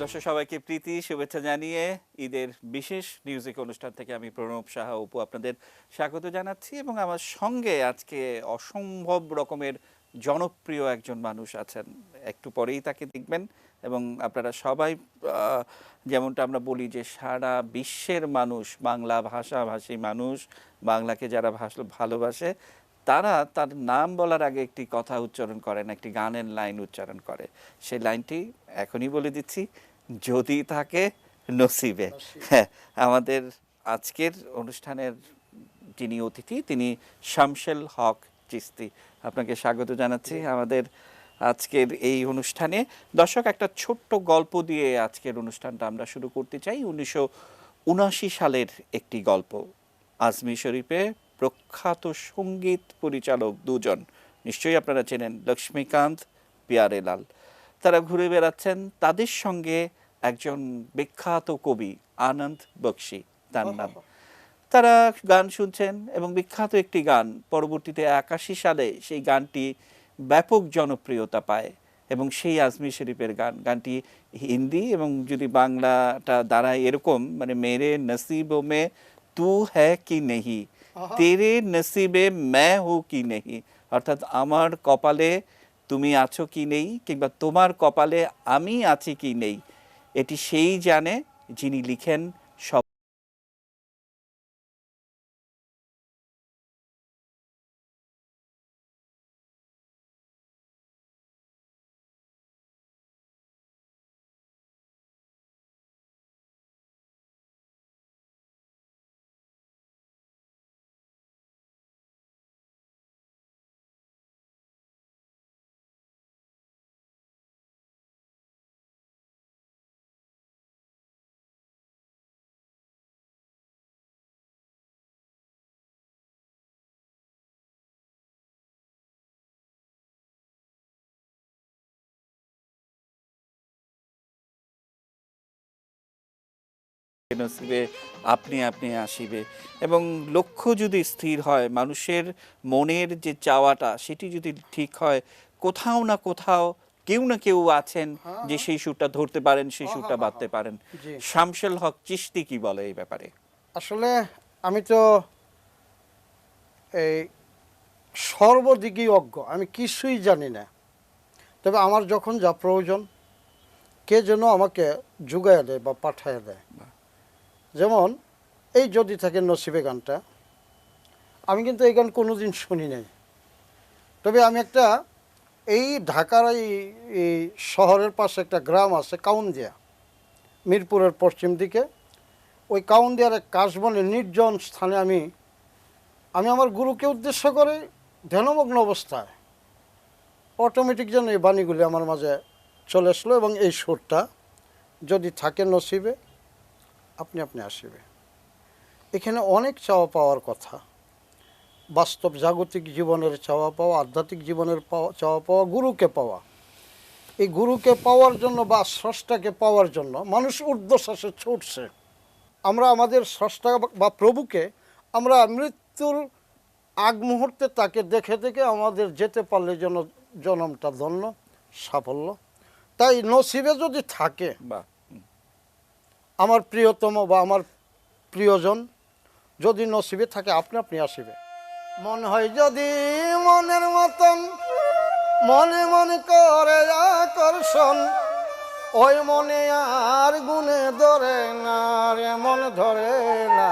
দর্শক সবাইকে প্রীতি শুভেচ্ছা জানিয়ে ঈদের বিশেষ মিউজিক অনুষ্ঠান থেকে আমি প্রণব সাহা অপু আপনাদের স্বাগত জানাচ্ছি এবং আমার সঙ্গে আজকে অসম্ভব রকমের জনপ্রিয় একজন মানুষ আছেন। একটু পরেই তাকে দেখবেন এবং আপনারা সবাই যেমনটা আমরা বলি যে সারা বিশ্বের মানুষ, বাংলা ভাষাভাষী মানুষ, বাংলাকে যারা ভালোবাসে তারা তার নাম বলার আগে একটি কথা উচ্চারণ করেন, একটি গানের লাইন উচ্চারণ করে। সেই লাইনটি এখনই বলে দিচ্ছি, যদি থাকে নসিবে। হ্যাঁ, আমাদের আজকের অনুষ্ঠানের যিনি অতিথি তিনি শামসেল হক চিশতি। আপনাকে স্বাগত জানাচ্ছি আমাদের আজকের এই অনুষ্ঠানে। দর্শক, একটা ছোট্ট গল্প দিয়ে আজকের অনুষ্ঠানটা আমরা শুরু করতে চাই। 1979 সালের একটি গল্প। আজমি শরীফে প্রখ্যাত সঙ্গীত পরিচালক দুজন, নিশ্চয়ই আপনারা চেনেন, লক্ষ্মীকান্ত, পিয়ারেলাল। তারা ঘুরে বেড়াচ্ছেন, তাদের সঙ্গে একজন বিখ্যাত কবি আনন্দ বক্সী তার নাম। তারা গান শুনছেন এবং বিখ্যাত একটি গান, পরবর্তীতে 81 সালে সেই গানটি ব্যাপক জনপ্রিয়তা পায় এবং সেই আজমি শরীফের গানটি হিন্দি এবং যদি বাংলাটা দাঁড়ায় এরকম, মানে মেরে নসিবো মে তু হ্যায় কি নেহি, তেরে নসিবে मैं हूँ কি নেহি, অর্থাৎ আমার কপালে তুমি আছো কি নেই কিংবা তোমার কপালে আমি আছি কি নেই, এটি সেই জানে যিনি লিখেন সব। নসিবে আপনি আপনি আসিবে। এবং লক্ষ্য যদি স্থির হয়, মানুষের মনের যে চাওয়াটা সেটি যদি ঠিক হয়, কোথাও না কোথাও কেউ না কেউ আছেন যে সেই সুরটা ধরতে পারেন, সেই সুরটা বাঁধতে পারেন। শামসেল হক চিশতি কি বলে এই ব্যাপারে? আসলে আমি তো এই সর্বদিকই অজ্ঞ, আমি কিছুই জানি না। তবে আমার যখন যা প্রয়োজন কে যেন আমাকে জুগাইয়া দেয় বা পাঠাইয়া দেয়। যেমন এই যদি থাকে নসিবে গানটা, আমি কিন্তু এই গান কোনোদিন শুনি নাই। তবে আমি একটা এই ঢাকার এই শহরের পাশে একটা গ্রাম আছে কাউন্দিয়া, মিরপুরের পশ্চিম দিকে। ওই কাউন্দিয়ার এক কাশবনের নির্জন স্থানে আমি আমার গুরুকে উদ্দেশ্য করে ধ্যানমগ্ন অবস্থায় অটোমেটিক যেন এই বাণীগুলি আমার মাঝে চলে আসলো এবং এই সুরটা, যদি থাকে নসিবে আপনি আপনি আসিবে। এখানে অনেক চাওয়া পাওয়ার কথা, বাস্তব জাগতিক জীবনের চাওয়া পাওয়া, আধ্যাত্মিক জীবনের চাওয়া পাওয়া, গুরুকে পাওয়া। এই গুরুকে পাওয়ার জন্য বা স্রষ্টাকে পাওয়ার জন্য মানুষ ঊর্ধ্বশ্বাসে ছুটছে। আমরা আমাদের স্রষ্টা বা প্রভুকে আমরা মৃত্যুর আগ মুহূর্তে তাকে দেখে দেখে আমাদের যেতে পারলে যেন জনমটা ধন্য সাফল্য। তাই নসিবে যদি থাকে আমার প্রিয়তম বা আমার প্রিয়জন, যদি নসিবে থাকে আপনি আপনি আসিবে। মন হয় যদি মনের মতন মনে মনে করে আকর্ষণ, ওই মনে আর গুনে ধরে না রে, মন ধরে না,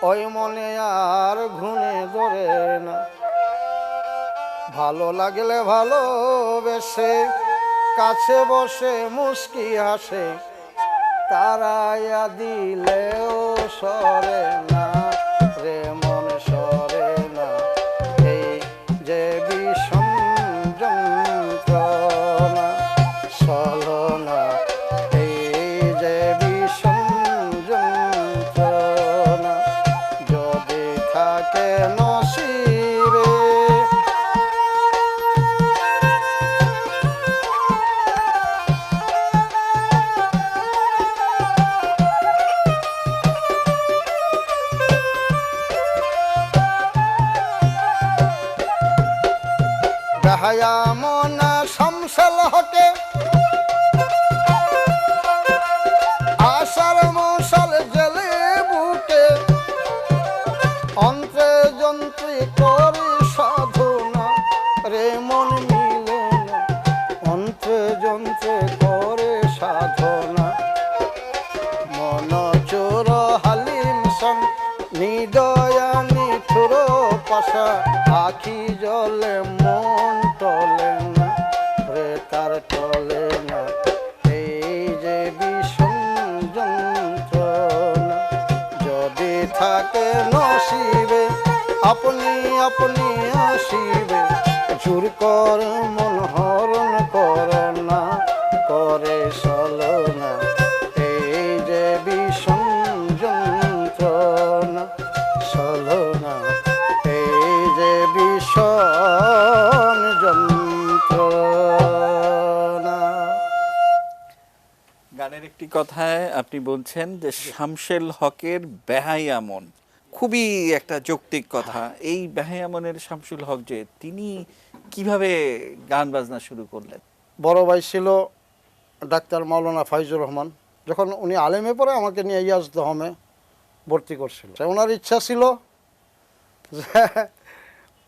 ওই মনে আর ঘুনে ধরে না। ভালো লাগলে ভালোবেসে কাছে বসে মুস্কি হাসে, তারাইয়া দিলেও সরে না রে, মন সরে না। এই যে বিষম যন্ত্রণা ছলনা, এই যে বিষম যন্ত্রণা, যদি থাকে নসিবে বেহায়া মনা শামসেল হকে পাষাণ নিদয়া নিঠুর পাশা আখি জলে মন টলে না রে তার টলে না এই যে বিষম যন্ত্রণা যদি থাকে নসিবে আপনি আপনি আসিবে জোর কর মন হরণ করোনা করে চলনা এই যে বিষম যন্ত্রণা চলনা এই যে বিষম যন্ত্রণা। গানের একটি কথায় আপনি বলছেন যে শামসেল হকের বেহাইয়া মন, খুবই একটা যৌক্তিক কথা। এই বেহাইয়া মনের শামসুল হক যে তিনি কিভাবে গান বাজনা শুরু করলেন? বড় ভাই ছিল ডাক্তার মাওলানা ফাইজুর রহমান, যখন উনি আলেমে পড়ে আমাকে নিয়ে ইয়াজদহমে ভর্তি করছিল। ওনার ইচ্ছা ছিল যে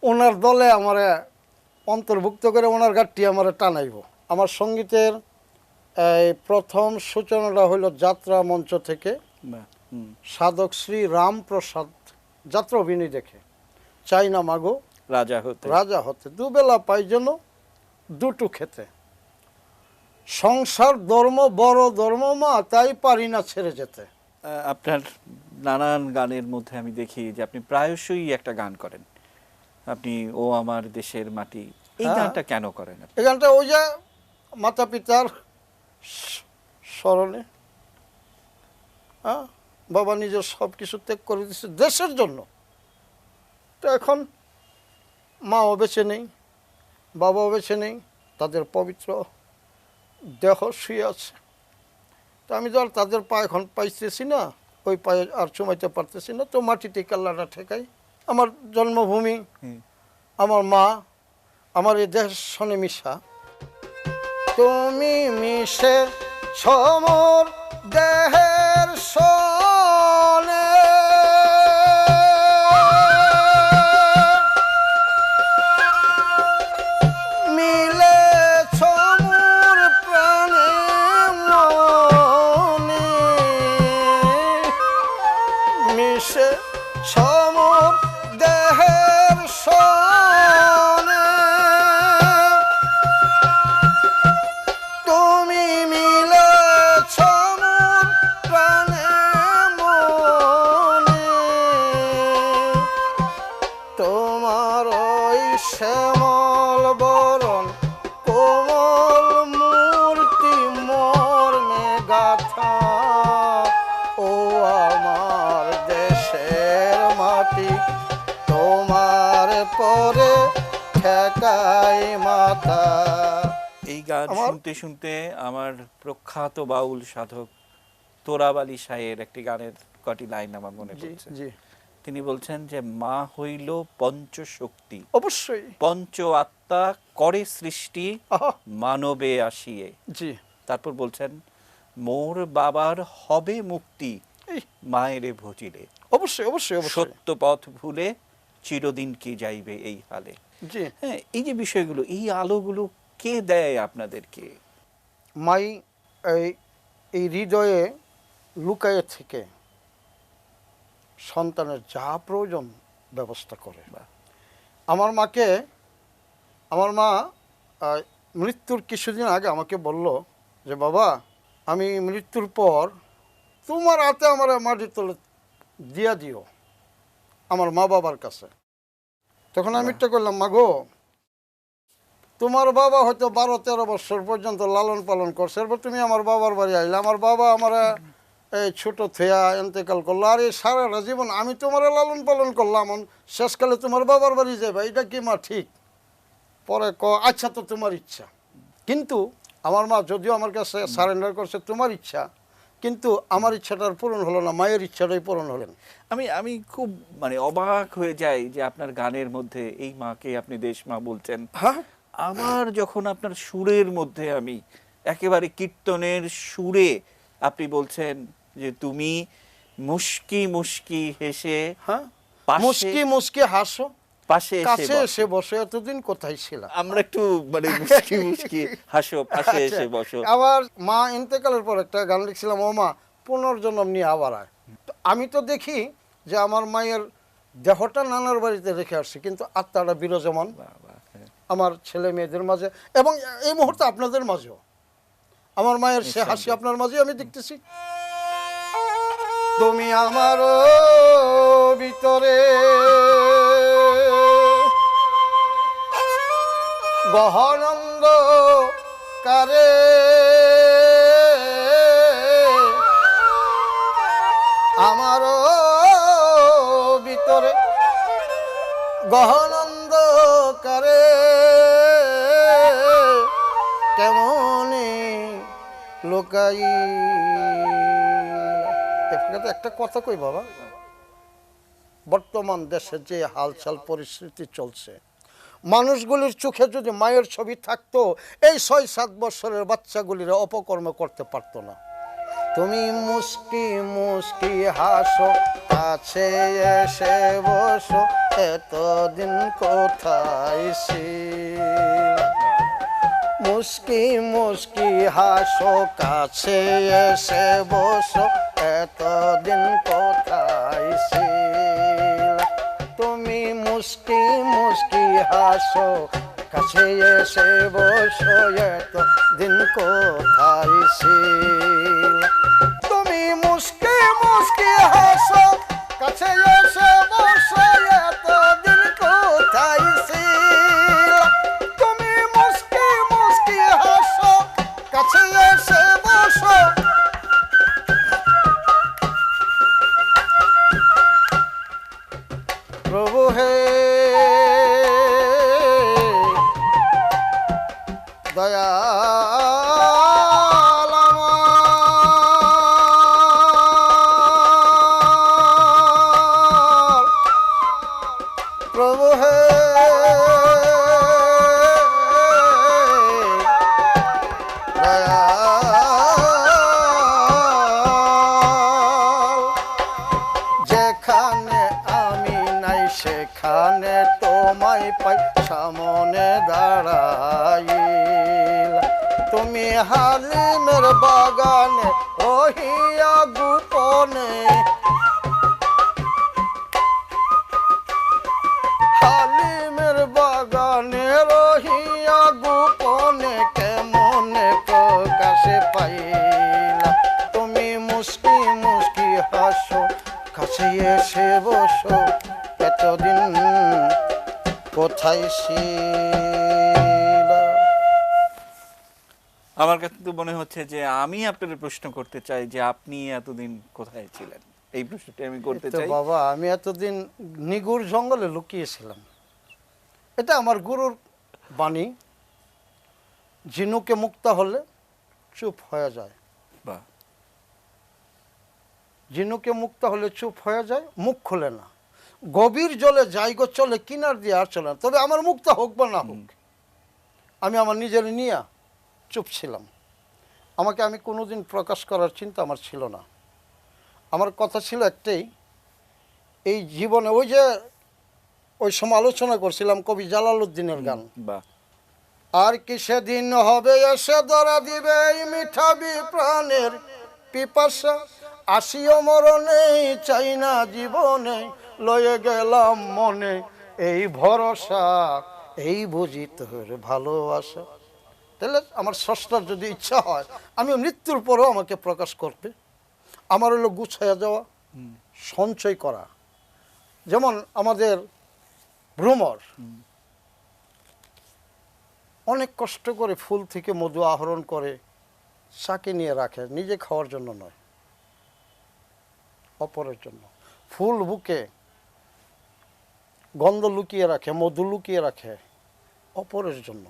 ওনার দলে আমারে অন্তর্ভুক্ত করে ওনার গাড়টি আমারে টানাইব। আমার সঙ্গীতের এই প্রথম সূচনাটা হইল যাত্রা মঞ্চ থেকে। বাহ, হুম। সাধক শ্রী রামপ্রসাদ যাত্রা অভিনয় দেখে চাই না মাগো রাজা হতে রাজা হতে দুবেলা পাই যেন দুটো খেতে, সংসার ধর্ম বড় ধর্ম মা তাই পারি না ছেড়ে যেতে। আপনার নানান গানের মধ্যে আমি দেখি যে আপনি প্রায়শই একটা গান করেন, আপনি ও আমার দেশের মাটি, এই হ্যাঁ। গানটা কেন করেন আপনি? এখানটা ওই যে মাতা পিতার স্মরণে, হ্যাঁ, বাবা নিজের সব কিছু ত্যাগ করে দিচ্ছে দেশের জন্য। তো এখন মাও বেঁচে নেই, বাবাও বেঁচে নেই, তাদের পবিত্র দেহ শুয়ে আছে। তো আমি তো আর তাদের পা এখন পাইতেছি না, ওই পায়ে আর চুমাইতে পারতেছি না, তো মাটিতে কাল্লাটা ঠেকাই। আমার জন্মভূমি, হুম। আমার মা, আমার এই দেশ সনে মিশা। তুমি মিশে সমর দেহের সনে, মিলে সমর প্রাণে মনে, মিশে সমর দেহের সনে, তুমি মিলেছ মন প্রাণে মনে, তোমার ওই শ্যামল বরণ কোমল মূর্তি মর্মে গাথা, ও আমার দেশের মাটি তোমার পরে ঠেকাই মাথা। এই গান শুনতে শুনতে আমার প্রখ্যাত বাউল সাধক তোরাব আলী শাহের একটি গানের কটি লাইন আমার মনে জি পড়ছে। জি তিনি বলছেন যে মা হইল পঞ্চশক্তি, অবশ্যই, পঞ্চ আত্মা করে সৃষ্টি আহা, মানবে আসিয়ে। জি তারপর বলছেন মোর বাবার হবে মুক্তি এই, মায়েরে ভজিলে, অবশ্যই অবশ্যই অবশ্যই, সত্য পথ ভুলে চিরদিন কি যাইবে এই হালে। জি। হ্যাঁ, এই যে বিষয়গুলো, এই আলোগুলো কে দেয় আপনাদেরকে? মাই এই এই হৃদয়ে লুকায়ে থেকে সন্তানের যা প্রয়োজন ব্যবস্থা করে। বাহ। আমার মাকে, আমার মা মৃত্যুর কিছুদিন আগে আমাকে বলল যে বাবা আমি মৃত্যুর পর তোমার হাতে আমার মাটির তলে দিয়া দিও আমার মা বাবার কাছে। তখন আমি একটা করলাম, মা গো তোমার বাবা হয়তো 12-13 বছর পর্যন্ত লালন পালন করছে, এরপর তুমি আমার বাবার বাড়ি আইলে, আমার বাবা আমার এই ছোট থেয়া এন্তেকাল করলো, আর এই সারাটা জীবন আমি তোমার লালন পালন করলাম, শেষকালে তোমার বাবার বাড়ি যাবে, এটা কি মা ঠিক? পরে আচ্ছা তো তোমার ইচ্ছা। কিন্তু আমার মা যদিও আমার কাছে সারেন্ডার করছে তোমার ইচ্ছা, কিন্তু আমার ইচ্ছাটার পূরণ হলো না, মায়ের ইচ্ছাটাই পূরণ হলেন। আমি খুব অবাক হয়ে যাই যে আপনার গানের মধ্যে এই মাকে আপনি দেশ মা বলছেন। হ্যাঁ, আমার যখন আপনার সুরের মধ্যে আমি একেবারে কীর্তনের সুরে আপনি বলছেন যে তুমি মুস্কি মুস্কি হেসে হ্যাঁ, পাশে মুস্কি মুস্কি হাসো, পাশে কাছে এসে এসে বসে, এতদিন কোথায় ছিল? আমরা একটু মুস্কি মুস্কি হাসো, পাশে এসে বসো। আবার মা ইন্তেকালের পর একটা গান লিখছিলাম, ও মা পুনর্জন্ম নিয়ে আবার আয়। তো আমি তো দেখি যে আমার মায়ের দেহটা নানার বাড়িতে রেখে আসছি, কিন্তু আত্মাটা বিরাজমান বাবা, হ্যাঁ। আমার ছেলে মেয়েদের মাঝে, এবং এই মুহূর্তে আপনাদের মাঝেও। আমার মায়ের সে হাসি আপনার মাঝে আমি দেখতেছি। তুমি আমার ভিতরে গহনন্দ কারে, আমার ভিতরে গহনন্দ কারে, কেমনে লোকাই। একটা কথা কই বাবা, বর্তমান দেশে যে হালচাল পরিস্থিতি চলছে, মানুষগুলির চোখে যদি মায়ের ছবি থাকতো, এই 6-7 বছরের বাচ্চাগুলিরা অপকর্ম করতে পারতো না। তুমি মুস্কি মুস্কি হাসো, কাছে এসে বসো, এতদিন কোথায় ছিলে? মুস্কি মুস্কি হাসো, কাছে এসে বসো, এতদিন কোথায় ছিলে? তুমি মুস্কি মুস্কি হাসো, কাছে এসে বসো, এতদিন কোথায় ছিলে? তুমি মুস্কি মুস্কি হাসো, কাছে এসে বসো, এতদিন কোথায় ছিলে? তুমি মুস্কি মুস্কি হাসো, কাছে এসে বসো। প্রভু হে দয়াল আমার, প্রভু হে দয়াল। যেখানে আমি নাই সেখানে তোমায় পাই, সামনে দাঁড়াইল। তুমি হালিমের বাগানে রহিয়া গোপনে, হালিমের বাগানে রহিয়া গোপনে, কেমনে প্রকাশে পাইলা? তুমি মুস্কি মুস্কি হাসো, কাছে এসে বসো, এতদিন কোথায় ছিলা? আমার কাছে তো মনে হচ্ছে যে আমি আপনাদের প্রশ্ন করতে চাই যে আপনি এতদিন কোথায় ছিলেন, এই প্রশ্নটি আমি করতে তো চাই। বাবা, আমি এতদিন নিগুড় জঙ্গলে লুকিয়েছিলাম। এটা আমার গুরুর বাণী। ঝিনুকে মুক্তা হলে চুপ হয়ে যায়, বাহ, ঝিনুকে মুক্তা হলে চুপ হয়ে যায়, মুখ খোলে না। গভীর জলে যাই গো চলে, কিনার দিয়ে আর চলে না। তবে আমার মুক্তা হোক বা না হোক, আমি আমার নিজের নিয়ে চুপ ছিলাম। আমি কোনোদিন প্রকাশ করার চিন্তা আমার ছিল না। আমার কথা ছিল একটাই, এই জীবনে ওই সময় আলোচনা করছিলাম কবি জালালউদ্দিনের গান, বাহ, আর কি সেদিন হবে এসে ধরা দিবে এই মিঠাবি প্রাণের পিপাসা, আসিও মরণে চাই না জীবনে, লয়ে গেলাম মনে এই ভরসা, এই বুঝি তোর ভালোবাসা। তাহলে আমার স্রষ্টার যদি ইচ্ছা হয়, আমি মৃত্যুর পরেও আমাকে প্রকাশ করবে। আমার হলো গুছাইয়া যাওয়া, সঞ্চয় করা। যেমন আমাদের ভ্রমর অনেক কষ্ট করে ফুল থেকে মধু আহরণ করে সাকে নিয়ে রাখে, নিজে খাওয়ার জন্য নয়, অপরের জন্য। ফুল বুকে গন্ধ লুকিয়ে রাখে, মধু লুকিয়ে রাখে অপরের জন্য।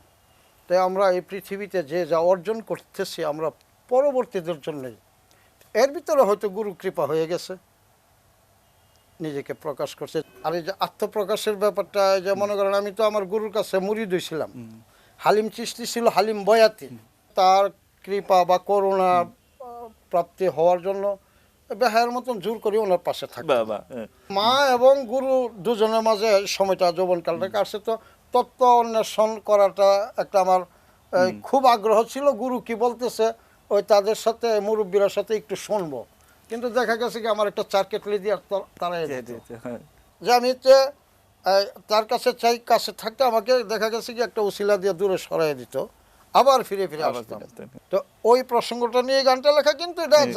তাই আমরা এই পৃথিবীতে যে যা অর্জন করতেছি, আমরা পরবর্তীদের জন্যই। এর ভিতরে হয়তো গুরু কৃপা হয়ে গেছে, নিজেকে প্রকাশ করছে। আর এই যে আত্মপ্রকাশের ব্যাপারটা, যে মনে করেন আমি তো আমার গুরুর কাছে মুরিদ হইছিলাম। হালিম চিশতি ছিল হালিম বয়াতি, তার কৃপা বা করুণা প্রাপ্তি হওয়ার জন্য বেহায়ের মতন জোর করে ওনার পাশে থাকবে। মা এবং গুরু দুজনের মাঝে সময়টা যৌবনকালটা কাটছে, তো তত্ত্ব অন্বেষণ করাটা একটা আমার খুব আগ্রহ ছিল। গুরু কি বলতেছে ওই তাদের সাথে, মুরব্বীর সাথে একটু শুনবো। কিন্তু দেখা গেছে কি আমার একটা চার কেটলি দিয়ে তারাই জি, দিত। জি, হ্যাঁ। যে আমি তার কাছে চাই, কাছে থাকতে আমাকে দেখা গেছে কি একটা উসিলা দিয়ে দূরে সরাই দিত, আবার ফিরে ফিরে আবার আসতাম। ফিরে আসতেন। তো ওই প্রসঙ্গটা নিয়ে গানটা লেখা, কিন্তু এটা জি।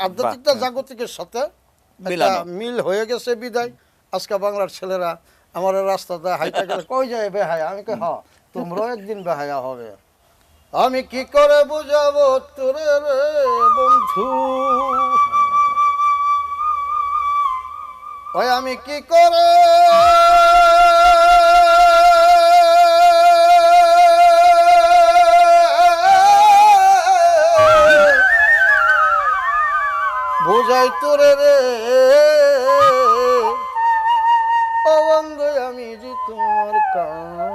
আধ্যাত্মিকটা বাহ, জাগতিকের সাথে একটা মিলানো। মিল হয়ে গেছে বিদায় আজকে বাংলার ছেলেরা আমার রাস্তাতে হাইটা গেলে কই যায় বেহায়া, আমি কই হ্যাঁ তোমরাও একদিন বেহায়া হবে। আমি কি করে বুঝাবো তোরে রে বন্ধু, ওই আমি কি করে বুঝাই তোরে রে ও বন্ধু, আমি যে তোমার কাঙ্গাল,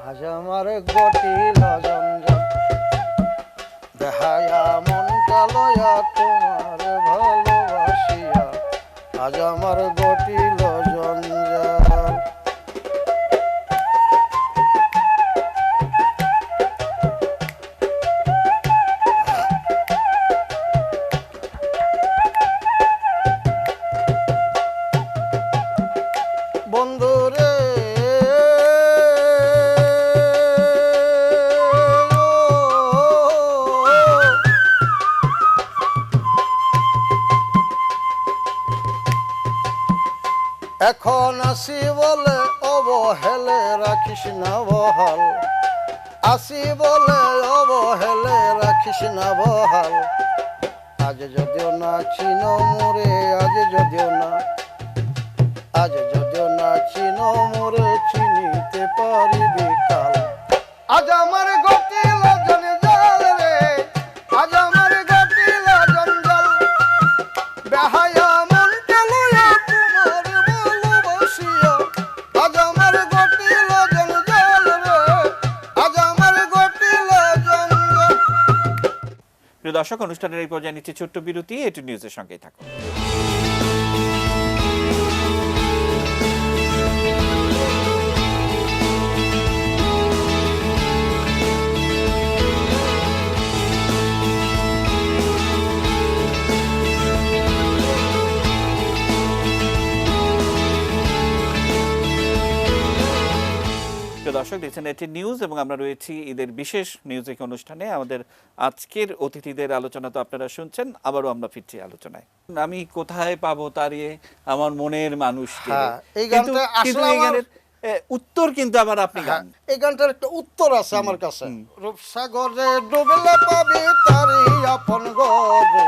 আজ আমার গটিল জঞ্জাল, দেখায়া মনটা লয়া তোমার ভালোবাসিয়া, আজ আমার গটিল জঞ্জাল। বন্ধু রে এখন আসি বলে অবহেলে রাখিস না বহাল, আসি বলে অবহেলে রাখিস না বহাল, আজ যদিও না চিন মোরে, আজ যদিও না, আজ যদিও না চিন মোরে, চিনিতে পারিবি কাল, আজ আমার গতিল জঞ্জাল রে, আজ আমার গতিল জঞ্জাল, বেহায়া মনটা লইয়া তোমার ভালোবাসিয়া, আজ আমার গতিল জঞ্জাল রে, আজ আমার গতিল জঞ্জাল। প্রিয় দর্শক, অনুষ্ঠানের এই পর্যায়ে নিচ্ছে ছোট্ট বিরতি, এটু নিউজের সঙ্গেই থাকুন। প্রিয় দর্শক, দেখছেন এটি নিউজ এবং আমরা রয়েছি ঈদের বিশেষ মিউজিক অনুষ্ঠানে। আমাদের আজকের অতিথিদের আলোচনা তো আপনারা শুনছেন, আবারও আমরা ফিরছি আলোচনায়। আমি কোথায় পাবো তারিয়ে আমার মনের মানুষকে, হ্যাঁ, এই কিন্তু গানটা কিন্তু আসলে এই গানের উত্তর কিন্তু আবার আপনি হ্যাঁ, গান। এই গানটার একটা উত্তর আছে আমার কাছে। রূপসাগরে ডুবলে পাবি তারি আপন গরে,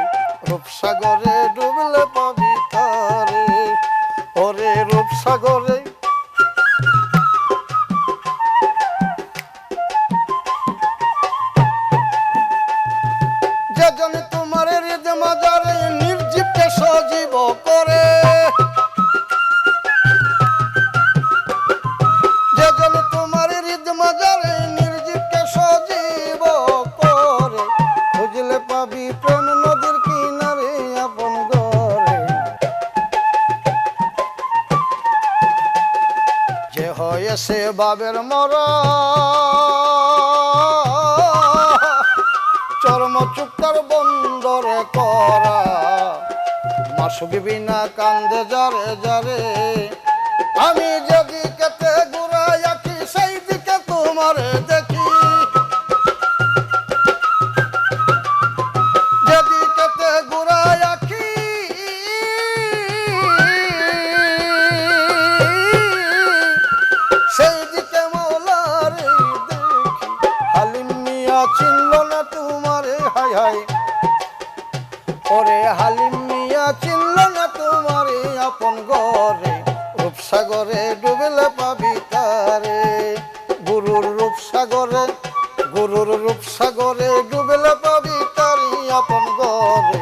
রূপসাগরে ডুবলে পাবি তারে, ওরে রূপসাগরে যেজন তোমার হৃদ মাজারে নির্জীবকে সজীব করে, যেজন তোমার হৃদ মাজারে নির্জীবকে সজীব করে, খুঁজলে পাবি প্রেম নদীর কিনারে আপন গরে, যে হয়েছে বাবের মরা চরম চুক্তার বন্দরে করা, মাসুক বিনা কান্দে যারে যারে, আমি যেদিকে ঘুরাই আঁকি সেই দিকে তোমারে দেখি, যেদিকে ঘুরাই আঁকি সেই দিকে মৌলারে দেখি, হালিম মিয়া চিনল না তোমারে, হায় হায় ওরে হালিম মিয়া চিনল না তোমারে আপন গরে, রূপসাগরে ডুবলে পাবি তারে, গুরুর রূপসাগরে, গুরুর রূপসাগরে ডুবলে পাবি তারি আপন গরে,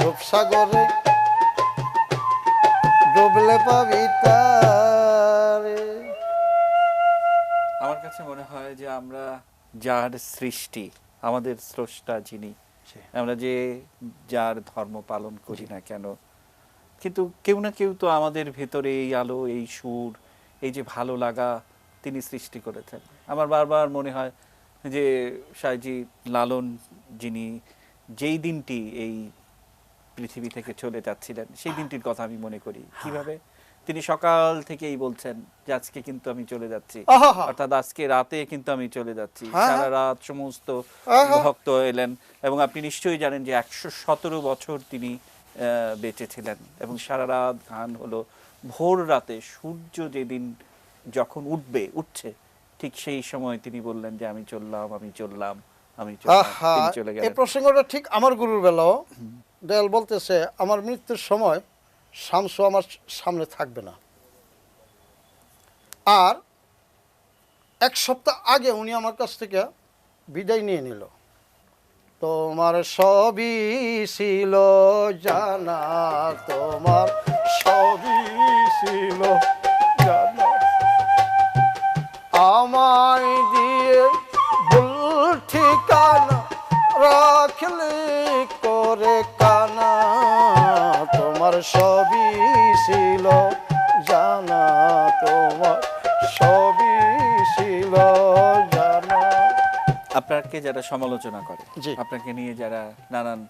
রূপসাগরে ডুবলে পাবি তারে। আমার কাছে মনে হয় যে আমরা যার সৃষ্টি, আমাদের স্রষ্টা যিনি, আমরা যে যার ধর্ম পালন করি না কেন, কিন্তু কেউ না কেউ তো আমাদের ভেতরে এই আলো, এই সুর, এই যে ভালো লাগা তিনি সৃষ্টি করেছেন। আমার বারবার মনে হয় যে সাইজি লালন যিনি যেই দিনটি এই পৃথিবী থেকে চলে যাচ্ছিলেন সেই দিনটির কথা আমি মনে করি। কিভাবে তিনি সকাল থেকেই বলছেন যে আজকে কিন্তু আমি চলে যাচ্ছি, আহা! অর্থাৎ আজকে রাতে কিন্তু আমি চলে যাচ্ছি। হ্যাঁ, সারা হ্যাঁ। রাত সমস্ত আহা! ভক্ত এলেন এবং আপনি নিশ্চয়ই জানেন যে 117 বছর তিনি বেঁচে ছিলেন এবং সারা রাত গান হলো। ভোর রাতে সূর্য যেদিন যখন উঠছে ঠিক সেই সময় তিনি বললেন যে আমি চললাম, আমি চললাম, আমি চললাম। আহা! তিনি চলে এই গেলেন। প্রসঙ্গটা ঠিক আমার গুরুর বেলাও। দয়াল বলতেছে আমার মৃত্যুর সময় শামসু আমার সামনে থাকবে না। আর 1 সপ্তাহ আগে উনি আমার কাছ থেকে বিদায় নিয়ে নিল। তোমার সবই ছিল জানা, তোমার সবই ছিল জানা, আমায় দিয়ে ভুল ঠিকানা রাখলে করে কানা, তোমার সবই ছিল জানা, তোমার সবই ছিল জানা। আপনাকে যারা সমালোচনা করে, জি। আপনাকে নিয়ে যারা নানান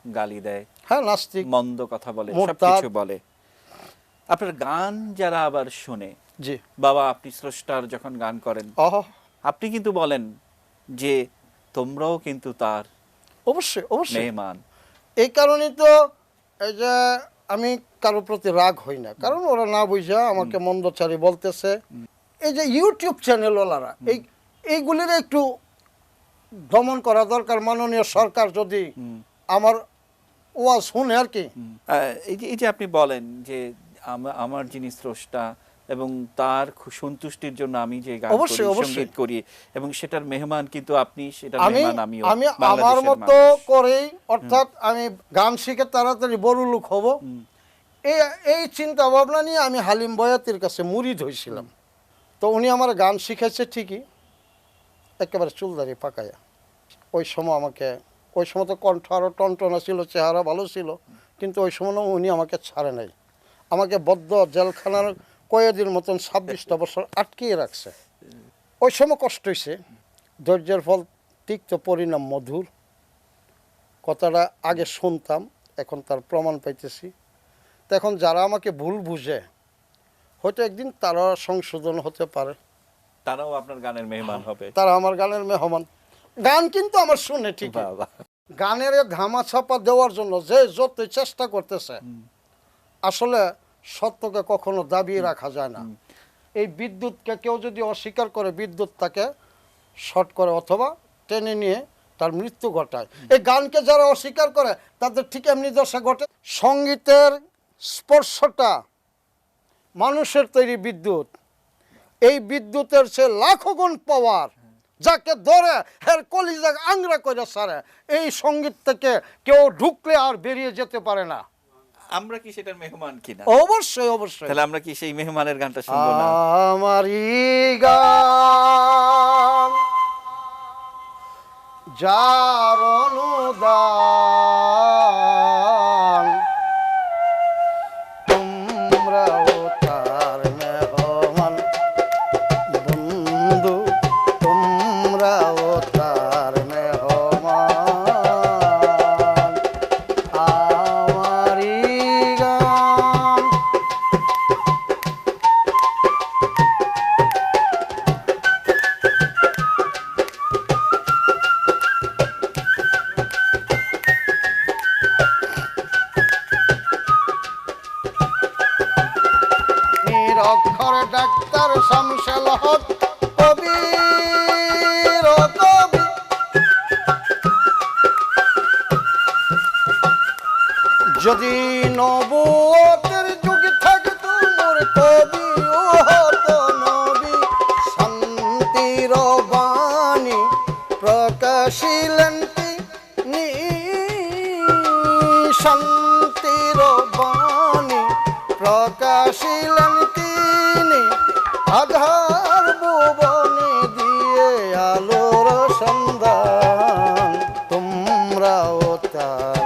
গালি দেয়, হ্যাঁ, নাস্তিক, মন্দ কথা বলে, মুরতাদ। সবকিছু বলে, আপনার গান যারা আবার শোনে, জি, বাবা আপনি স্রষ্টার যখন গান করেন অহ, আপনি কিন্তু বলেন যে তোমরাও কিন্তু তার অবশ্যই অবশ্যই। মেহমান। এই কারণেই তো এই যে আমি কারো প্রতি রাগ হই না, কারণ ওরা না বুঝা আমাকে মন্দচারী বলতেছে। এই যে ইউটিউব চ্যানেলওয়ালারা এইগুলির একটু দমন করা দরকার। মাননীয় সরকার যদি আমার ওয়াজ শুনে আর কি। এই যে আপনি বলেন যে আমার যিনি স্রষ্টা এবং তার সন্তুষ্টির জন্য আমি যে গান করি, অবশ্যই, অবশ্যই। সঙ্গীত করি এবং সেটার মেহমান কিন্তু আপনি, সেটার আমি মেহমান আমিও, আমি আমার বাংলাদেশের মতো মানুষ। করেই, অর্থাৎ আমি গান শিখে তাড়াতাড়ি বড় লোক হব, এই এই চিন্তা ভাবনা নিয়ে আমি হালিম বয়াতির কাছে মুরিদ হয়েছিলাম। তো উনি আমার গান শিখেছে ঠিকই, একেবারে চুলদারি পাকায়া। ওই সময় আমাকে, ওই সময় তো কণ্ঠ আরও টনটনা ছিল, চেহারা ভালো ছিল, কিন্তু ওই সময় উনি আমাকে ছাড়ে নাই। আমাকে বদ্ধ জেলখানার কয়েদির মতন 26টা বছর আটকিয়ে রাখছে। ওই সময় কষ্ট হয়েছে, ধৈর্যের ফল তিক্ত পরিণাম মধুর। কথাটা আগে শুনতাম, এখন তার প্রমাণ পাইতেছি। তো এখন যারা আমাকে ভুল বুঝে, হয়তো একদিন তারা সংশোধন হতে পারে, তারাও আপনার গানের মেহমান হবে। তারা আমার গানের মেহমান। গান কিন্তু আমার শুনে ঠিক, বাবা, গানের ধামা ছাপা দেওয়ার জন্য যে যতই চেষ্টা করতেছে, আসলে সত্যকে কখনো দাবিয়ে রাখা যায় না। এই বিদ্যুৎকে কেউ যদি অস্বীকার করে, বিদ্যুৎ তাকে শর্ট করে অথবা টেনে নিয়ে তার মৃত্যু ঘটায়। এই গানকে যারা অস্বীকার করে তাদের ঠিক এমনি দশা ঘটে। সঙ্গীতের স্পর্শটা মানুষের তৈরি বিদ্যুৎ, এই বিদ্যুতের সে লাখো গুণ পাওয়ার, যাকে ধরে হের কলিজা আংরা করে সারে। এই সঙ্গীত থেকে কেউ ঢুকলে আর বেরিয়ে যেতে পারে না। আমরা কি সেটার মেহমান কিনা? অবশ্যই অবশ্যই। তাহলে আমরা কি সেই মেহমানের গানটা শুনবো না? আমারি গান যার অনুদান, তোমরাও তার মেহমান বন্ধু, তোমরাও তার মেহমান। আমারি গান নিরক্ষর ডাক্তার শামসুল হক কবির কবি, যদি নবুয়তের যুগ থাকতো মোর কবি ও হতো নবী। শান্তির বাণী প্রকাশিলেন তিনি, শান্তির বাণী প্রকাশিলেন তিনি, আধার ভুবনে দিয়ে আলোর সন্ধান, তোমরাও তার।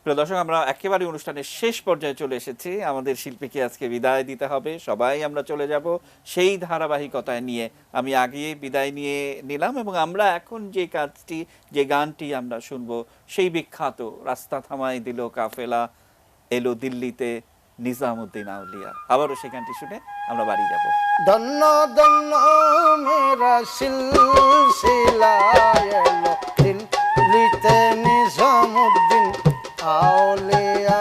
প্রিয় দর্শক, আমরা একেবারে অনুষ্ঠানের শেষ পর্যায়ে চলে এসেছি। আমাদের শিল্পীকে আজকে বিদায় দিতে হবে, সবাই আমরা চলে যাব সেই ধারাবাহিকতায় নিয়ে। আমি আগে বিদায় নিয়ে নিলাম এবং আমরা এখন যে কাজটি, যে গানটি আমরা শুনবো, সেই বিখ্যাত রাস্তা থামাই দিল কাফেলা এলো দিল্লিতে নিজামুদ্দিন আউলিয়া। আবারও সেই গানটি শুনে আমরা বাড়ি যাব। ধন্য ধন্য মেরা সিলসিলা এলো দিল্লিতে নিজামুদ্দিন আউলিয়া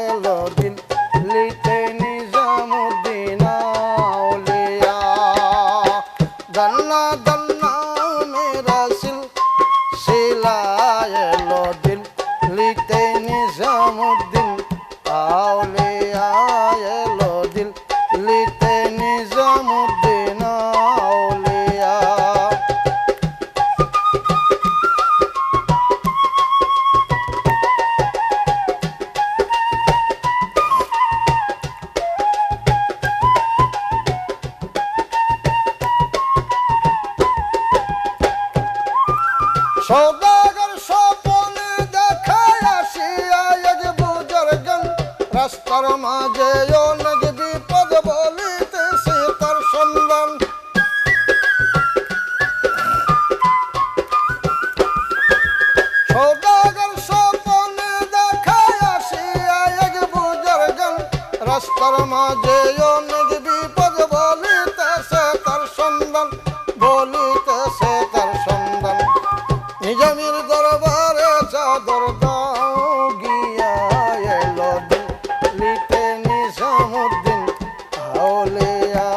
এলো দিল্লিতে নিজামুদ্দিন আউলিয়া। ধন্য ধন্য মেরা সিলসিলা এলো দিল্লিতে নিজামুদ্দিন আউলিয়া এলো দিল্লিতে নিজামুদ্দিন আউলিয়া। সৌদাগর স্বপনে দেখায় আসিয়া এক বুজুর্গন, রাস্তার মাঝে অনেক বিপদ বলিতেছে তার সন্ধান। সৌদাগর স্বপনে দেখায় আসিয়া এক বুজুর্গন, রাস্তার মাঝে অনেক বিপদ বলিতেছে তার সন্ধান, বলিতেছে তার সন্ধান। নিজামীর দরবারে চাদর দাও গিয়া এলো দিল্লিতে নিজামুদ্দিন আউলিয়া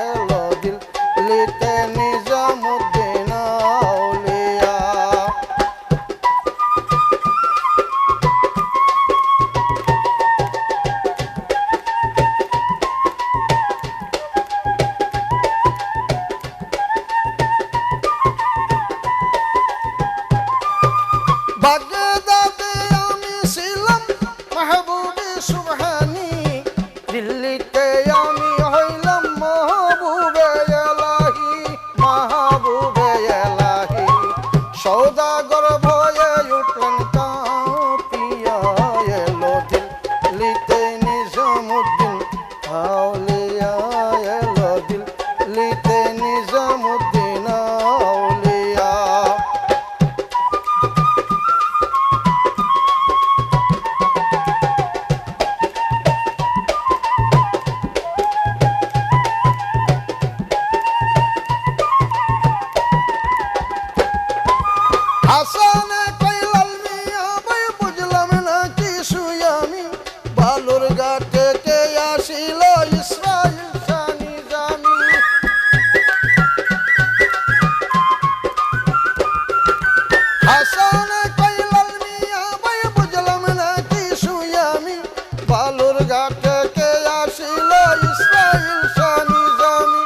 এলো দিল্লিতে নিজামুদ্দিন আউলিয়া। বাগদাদে আমি ছিলাম মাহবুবে সুবহানি, দিল্লিতে আমি হইলাম মাহবুবে এলাহি, মাহবুবে এলাহি। সৌদাগর ভয়ে উঠলেন কাঁপিয়া এলো দিল্লিতে নিজামুদ্দিন আউলিয়া এলো দিল্লিতে নিজামুদ্দিন আউলিয়া। হাসানে কইলাল মিয়া ভাই বুঝলাম না কিছুই আমি, বালুর ঘাটে কে আসিল ইসরাইল শানি জানি। হাসানে কইলাল মিয়া ভাই বুঝলাম না কিছুই আমি, বালুর ঘাটে কে আসিল ইসরাইল শানি জানি,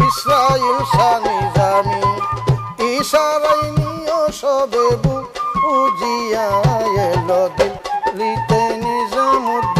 ইসরাইল শানি জানি। ইশারাই নিও সবে বুঝিয়া এলো দিল্লিতে নিজামুদ্দিন